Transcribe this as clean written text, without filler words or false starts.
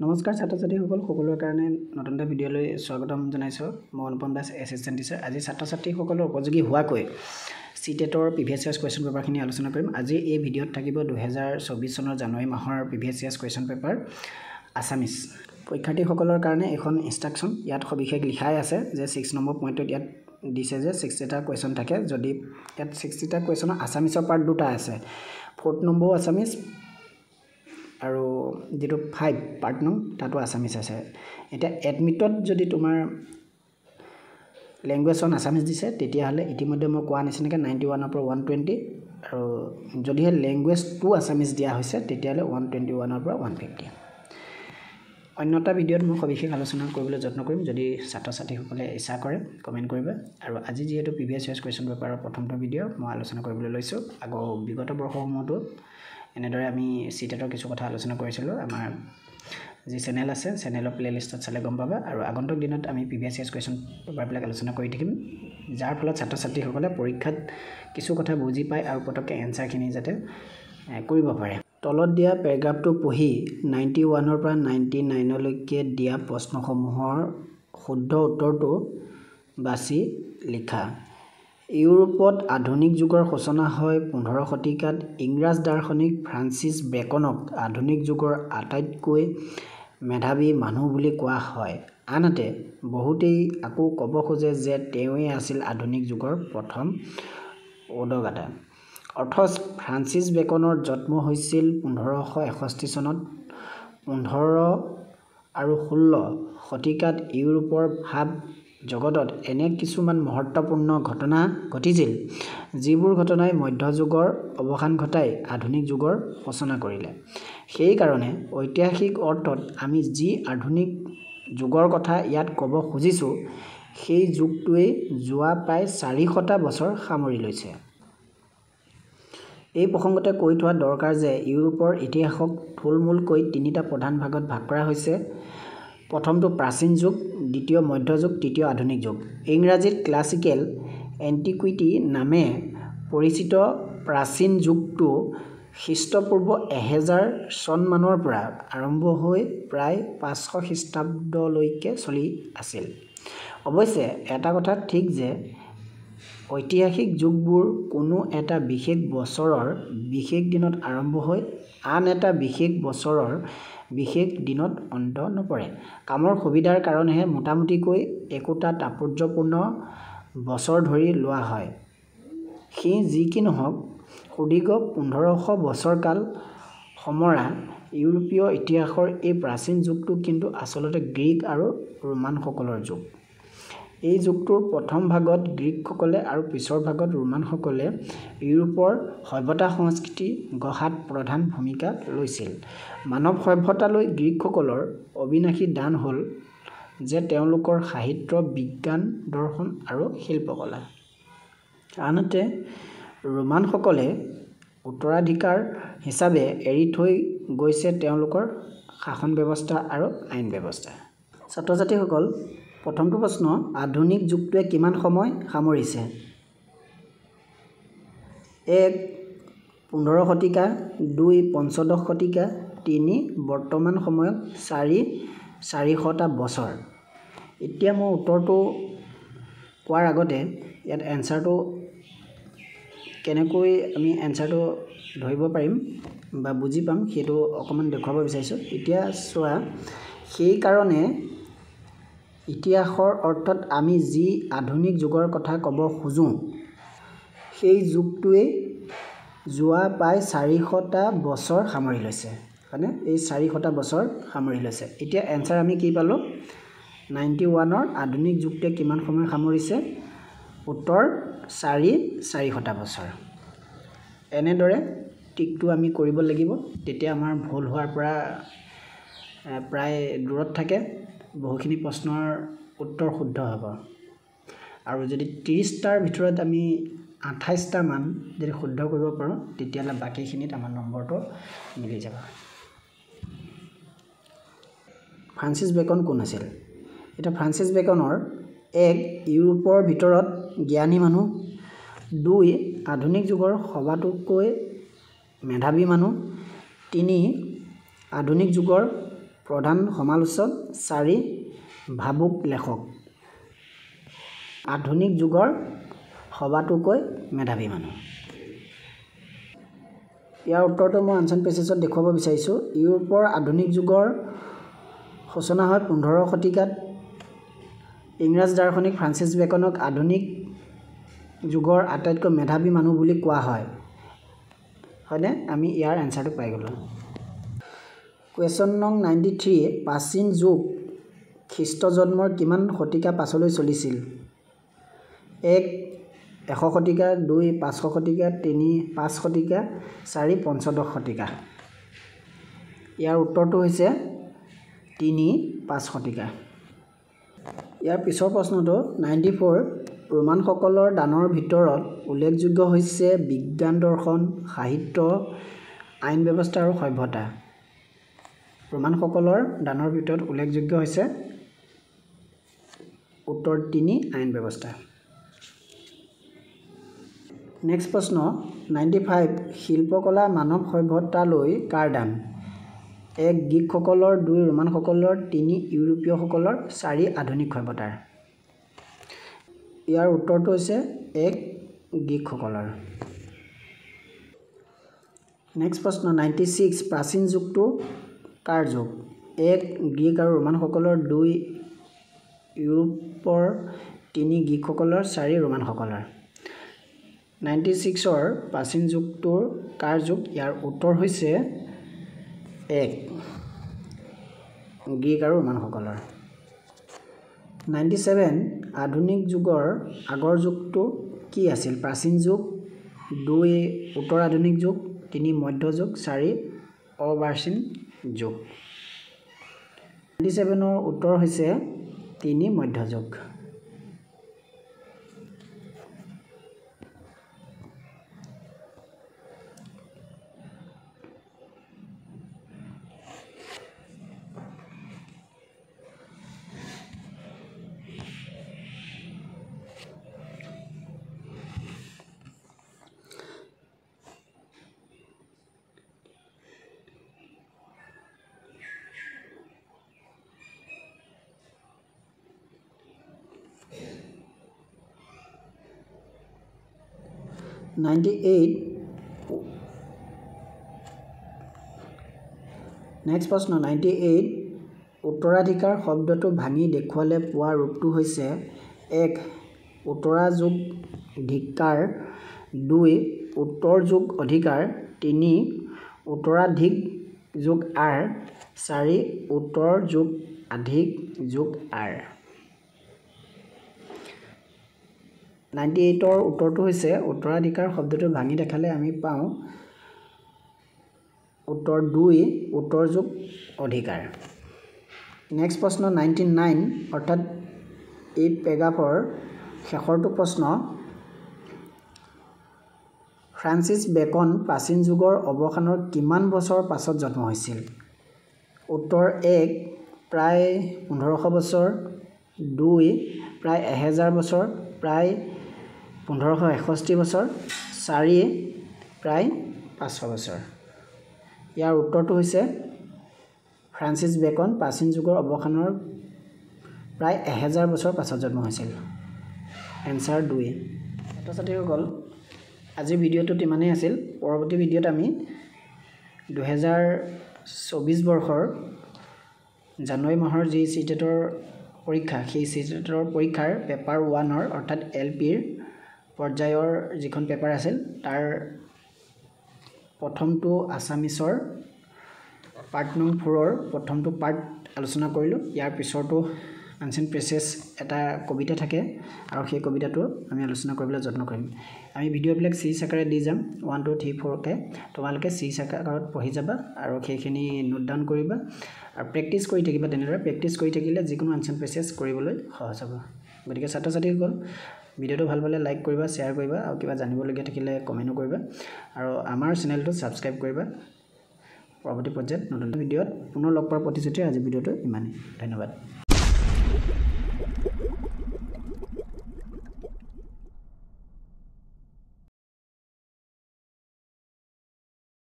নমস্কাৰ ছাত্ৰ-ছাত্ৰীসকল সকলোৰে কাৰণে নতুন এটা ভিডিঅ'লৈ স্বাগতম জনাইছোঁ মই অনুপম দাস এছিষ্টেণ্ট টিচাৰ আজি ছাত্ৰ-ছাত্ৰীসকলৰ উপযোগী হোৱাকৈ সিটেটৰ প্ৰিভিয়াছ ইয়াৰ্ছ কুৱেশ্যন পেপাৰখিনি আলোচনা কৰিম আজি এই ভিডিঅ'ত থাকিব 2024 চনৰ জানুৱাৰী মাহৰ previous years question paper Assamese পৰীক্ষাৰ্থীসকলৰ কাৰণে এখন ইনষ্ট্ৰাকচন ইয়াত সবিশেষ লিখাই আছে যে 6 নম্বৰ পইণ্টত ইয়াত দিছে যে 60টা কুৱেশ্যন থাকে যদি ইয়াত 60টা কুৱেশ্যনৰ আছামিজৰ পাৰ্ট দুটা আছে 4th নম্বৰ আছামিজ আৰু যেটো 5 পাৰ্ট নং তাতো আছামিজ আছে এটা এডমিটত যদি তোমাৰ ল্যাঙ্গুৱেজ অন আছামিজ দিছে তেতিয়া হলে ইতিমধ্যে মই কোৱা নিচিনাকৈ 91 ৰ পৰা 120 আৰু যদি ল্যাঙ্গুৱেজ টু আছামিজ দিয়া হৈছে তেতিয়া হলে 121 ৰ পৰা 150 অন্যটা ভিডিঅ'ত মই সবিশেষ আলোচনা কৰিবলৈ যত্ন কৰিম যদি ছাত্ৰ-ছাত্ৰীসকলে ইচ্ছা কৰে কমেন্ট কৰিবা আৰু আজি যেহেতু প্ৰিভিয়াছ ইয়াৰ্ছ কুৱেশ্যন পেপাৰৰ প্ৰথমটো ভিডিঅ' মই আলোচনা কৰিবলৈ লৈছো আগৰ বিগত বৰ্ষসমূহতো এনেদৰে আমি সিটেটৰ কিছু কথা আলোচনা কৰিছিলোঁ আমাৰ যি চেনেল আছে চেনেলৰ প্লেলিষ্টত চালে গম পাবা আৰু আগন্তুক দিনত আমি প্ৰিভিয়াছ ইয়াৰ্ছ কুৱেশ্যন পেপাৰবিলাক আলোচনা কৰি থাকিম যাৰ ফলত ছাত্ৰ-ছাত্ৰীসকলে পৰীক্ষাত কিছু কথা বুজি পায় আৰু পটককৈ এনসাৰখিনি যাতে কৰিব পাৰে তলত দিয়া পেৰাগ্ৰাফটো পঢ়ি 91 ৰ পৰা 99 লৈকে দিয়া প্ৰশ্নসমূহৰ শুদ্ধ উত্তৰটো বাছি লিখা ইউৰোপত আধুনিক যুগৰ সূচনা হয় 15 শতিকাত ইংৰাজ দাৰ্শনিক ফ্ৰান্সিছ বেকনক আধুনিক যুগৰ আটাইতকৈ মেধাৱী মানুহ বুলি কোৱা হয় আনহাতে বহুতেই আকৌ ক'ব খোজে যে তেওঁই আছিল আধুনিক যুগৰ প্ৰথম উদ্যোগতা অথচ ফ্ৰান্সিছ বেকনৰ জন্ম হৈছিল 1561 চনত 15 আৰু 16 শতিকাত ইউৰোপৰ ভাৱ জগতত এনে কিছুমান মহত্বপূৰ্ণ ঘটনা ঘটিছিল যিবোৰ ঘটনাই মধ্যযুগৰ অৱসান ঘটাই আধুনিক যুগৰ সূচনা কৰিলে সেই কাৰণে ঐতিহাসিক অৰ্থত আমি যি আধুনিক যুগৰ কথা ইয়াত ক'ব খুজিছো সেই যুগটোৱে যোৱা প্ৰায় 400টা বছৰ সামৰি লৈছে এই প্ৰসংগতে কৈ থোৱা দৰকাৰ যে ইউৰোপৰ ইতিহাসক থুলমূলকৈ তিনিটা প্ৰধান ভাগত ভাগ কৰা হৈছে প্ৰথমটো প্ৰাচীন যুগ দ্বিতীয় মধ্যযুগ তৃতীয় আধুনিক যুগ ইংৰাজীত ক্লাছিকেল এন্টিকুইটি নামে পৰিচিত প্ৰাচীন যুগটো খ্ৰীষ্টপূৰ্ব 1000 চন মানৰ পৰা আৰম্ভ হৈ প্ৰায় 500 খ্ৰীষ্টাব্দলৈকে চলি আছিল অৱশ্যে এটা কথা ঠিক যে ঐতিহাসিক যুগবোৰ কোনো এটা বিশেষ বছৰৰ বিশেষ দিনত আৰম্ভ হৈ আন এটা বিশেষ বছৰৰ বিশেষ দিনত অন্ত নপৰে কামৰ সুবিধাৰ কাৰণেহে মোটামুটিকৈ একোটা তাৎপৰ্যপূৰ্ণ বছৰ ধৰি লোৱা হয় সি যি কি নহওক সুদীৰ্ঘ 1500 বছৰ কাল সমৰা ইউৰোপীয় ইতিহাসৰ এই প্ৰাচীন যুগটো কিন্তু আচলতে গ্ৰীক আৰু ৰোমানসকলৰ যুগ এই যুগটোৰ প্ৰথম ভাগত গ্ৰীকসকলে আৰু পিছৰ ভাগত ৰোমানসকলে ইউৰোপৰ সভ্যতা সংস্কৃতি গঢ়াত প্ৰধান ভূমিকা লৈছিল মানৱ সভ্যতালৈ গ্ৰীকসকলৰ অবিনাশী দান হ'ল যে তেওঁলোকৰ সাহিত্য বিজ্ঞান দৰ্শন আৰু শিল্পকলা আনহাতে ৰোমানসকলে উত্তৰাধিকাৰ হিচাপে এৰি থৈ গৈছে তেওঁলোকৰ শাসন ব্যৱস্থা আৰু আইন ব্যৱস্থা ছাত্ৰ-ছাত্ৰীসকল প্ৰথমটো প্ৰশ্ন আধুনিক যুগটোৱে কিমান সময় সামৰিছে 1 15 শতিকা 2 পঞ্চদশ শতিকা 3 বৰ্তমান সময়ত 400টা বছৰ এতিয়া মই উত্তৰটো কোৱাৰ আগতে ইয়াত এনসাৰটো কেনেকৈ আমি এনসাৰটো ধৰিব পাৰিম বা বুজি পাম সেইটো অকমান দেখুৱাব বিচাৰিছো এতিয়া চোৱা সেই কাৰণে ইতিহাসৰ অৰ্থত আমি যি আধুনিক যুগৰ কথা ক'ব খুজো সেই যুগটোৱে যোৱা প্ৰায় 400টা বছৰ সামৰি লৈছে মানে এই 400টা বছৰ সামৰি লৈছে এতিয়া এনসাৰ আমি কি পালো 91 ৰ আধুনিক যুগটোৱে কিমান সময় সামৰিছে উত্তৰ 400টা বছৰ এনেদৰে টিকটো আমি কৰিব লাগিব তেতিয়া আমাৰ ভুল হোৱাৰ পৰা প্ৰায় দূৰত থাকে বহুখিনি প্ৰশ্নৰ উত্তৰ শুদ্ধ হ'ব আৰু যদি 30টাৰ ভিতৰত আমি 28টা মান যদি শুদ্ধ কৰিব পাৰো তেতিয়ালে বাকিখিনিত আমাৰ নম্বৰটো মিলি যাব ফ্ৰান্সিছ বেকন কোন আছিল এটা ফ্ৰান্সিছ বেকনৰ 1 ইউৰোপৰ ভিতৰত জ্ঞানী মানুহ 2 আধুনিক যুগৰ সবাতোকৈ মেধাৱী মানুহ 3 আধুনিক যুগৰ প্ৰধান সমালোচক 4 ভাবুক লেখক আধুনিক যুগৰ সবাতোকৈ মেধাৱী মানুহ ইয়াৰ উত্তৰটো মই আনচান পেছেজত দেখুৱাব বিচাৰিছোঁ ইউৰোপৰ আধুনিক যুগৰ সূচনা হয় 15 শতিকাত ইংৰাজ দাৰ্শনিক ফ্ৰান্সিছ বেকনক আধুনিক যুগৰ আটাইতকৈ মেধাৱী মানুহ বুলি কোৱা হয় হয়নে আমি ইয়াৰ এনসাৰটো পাই গলো কোৱেশ্চন নং 93 প্ৰাচীন যুগ খ্ৰীষ্ট জন্মৰ কিমান শতিকা পাছলৈ চলিছিল 1 100 শতিকা 2 500 শতিকা 3 5 শতিকা 4 পঞ্চদশ শতিকা ইয়াৰ উত্তৰটো হৈছে 3 5 শতিকা ইয়াৰ পিছৰ প্ৰশ্নটো 94 ৰোমানসকলৰ দানৰ ভিতৰত উল্লেখযোগ্য হৈছে বিজ্ঞান দৰ্শন সাহিত্য আইন ব্যৱস্থা আৰু সভ্যতা ৰোমানসকলৰ দানৰ ভিতৰত উল্লেখযোগ্য হৈছে উত্তৰ 3 আইন ব্যৱস্থা নেক্সট প্ৰশ্ন 95 শিল্পকলা মানৱ সভ্যতালৈ কাৰ দান 1 গ্ৰীকসকলৰ 2 ৰোমানসকলৰ 3 ইউৰোপীয়সকলৰ 4 আধুনিক সভ্যতাৰ ইয়াৰ উত্তৰটো হৈছে 1 গ্ৰীকসকলৰ নেক্সট প্ৰশ্ন 96 প্ৰাচীন যুগটো কাৰ যুগ 1 গ্ৰীক আৰু ৰোমানসকলৰ 2 ইউৰোপৰ 3 গ্ৰীকসকলৰ 4 ৰোমানসকলৰ 96 ৰ প্ৰাচীন যুগটোৰ কাৰ যুগ ইয়াৰ উত্তৰ হৈছে 1 গ্ৰীক আৰু ৰোমানসকলৰ 97 আধুনিক যুগৰ আগৰ যুগটো কি আছিল প্ৰাচীন যুগ 2 উত্তৰ আধুনিক যুগ 3 মধ্য যুগ 4 অৰ্বাচীন যুগ 97 ৰ উত্তৰ হৈছে 3 মধ্য যুগ নেক্সট প্ৰশ্ন 98 উত্তৰাধিকাৰ শব্দটো ভাঙি দেখুৱালে পোৱা ৰূপটো হৈছে 1 উত্তৰা যোগ ধিক্কাৰ 2 উত্তৰ যোগ অধিকাৰ 3 উত্তৰাধিক যোগ আৰ 4 উত্তৰ যোগ আধিক যোগ আৰ 98 ৰ উত্তৰটো হৈছে উত্তৰাধিকাৰ শব্দটো ভাঙি দেখালে আমি পাওঁ উত্তৰ 2 উত্তৰ যোগ অধিকাৰ নেক্সট প্ৰশ্ন 99 অৰ্থাৎ 8 পেৰাগ্ৰাফৰ শেষৰটো প্ৰশ্ন ফ্ৰান্সিছ বেকন প্ৰাচীন যুগৰ অৱসানৰ কিমান বছৰ পাছত জন্ম হৈছিল উত্তৰ 1 প্ৰায় 1500 বছৰ 2 প্ৰায় 1000 বছৰ প্ৰায় 1561 বছৰ 4 প্ৰায় 500 বছৰ ইয়াৰ উত্তৰটো হৈছে ফ্ৰান্সিছ বেকন প্ৰাচীন যুগৰ অৱসানৰ প্ৰায় 1000 বছৰ পাছত জন্ম হৈছিল এনসাৰ 2 ছাত্ৰছাত্ৰীসকল আজিৰ ভিডিঅ'টো ইমানেই আছিল পৰৱৰ্তী ভিডিঅ'ত আমি 2024 বৰ্ষৰ জানুৱাৰী মাহৰ যি সিটেটৰ পৰীক্ষা সেই সিটেটৰ পৰীক্ষাৰ পেপাৰ 1 ৰ অৰ্থাৎ এলপিৰ পৰ্যায়ৰ যিখন পেপাৰ আছিল তাৰ প্ৰথমটো আসামিছৰ পাৰ্ট নং 4 ৰ প্ৰথমটো পাৰ্ট আলোচনা কৰিলোঁ ইয়াৰ পিছৰটো আনচিন পেছেজ এটা কবিতা থাকে আৰু সেই কবিতাটো আমি আলোচনা কৰিবলৈ যত্ন কৰিম আমি ভিডিঅ'বিলাক সিৰিজ আকাৰে দি যাম 1 2 3 4 কে তোমালোকে সিৰিজ আকাৰত পঢ়ি যাবা আৰু সেইখিনি নোট ডাউন কৰিবা আৰু প্ৰেক্টিছ কৰি থাকিবা তেনেদৰে প্ৰেক্টিছ কৰি থাকিলে যিকোনো আনচিন পেছেজ কৰিবলৈ সহজ হ'ব গতিকে ছাত্ৰ-ছাত্ৰীসকল ভিডিঅ'টো ভাল পালে লাইক কৰিবা শ্বেয়াৰ কৰিবা আৰু কিবা জানিবলগীয়া থাকিলে কমেণ্ট কৰিবা আৰু আমাৰ চেনেলটো সাবস্ক্ৰাইব কৰিবা পৰৱৰ্তী পৰ্যায়ত নতুন ভিডিঅ'ত পুনৰ লগ পোৱাৰ প্ৰতিশ্ৰুতি আজি ভিডিঅ'টো ইমানেই ধন্যবাদ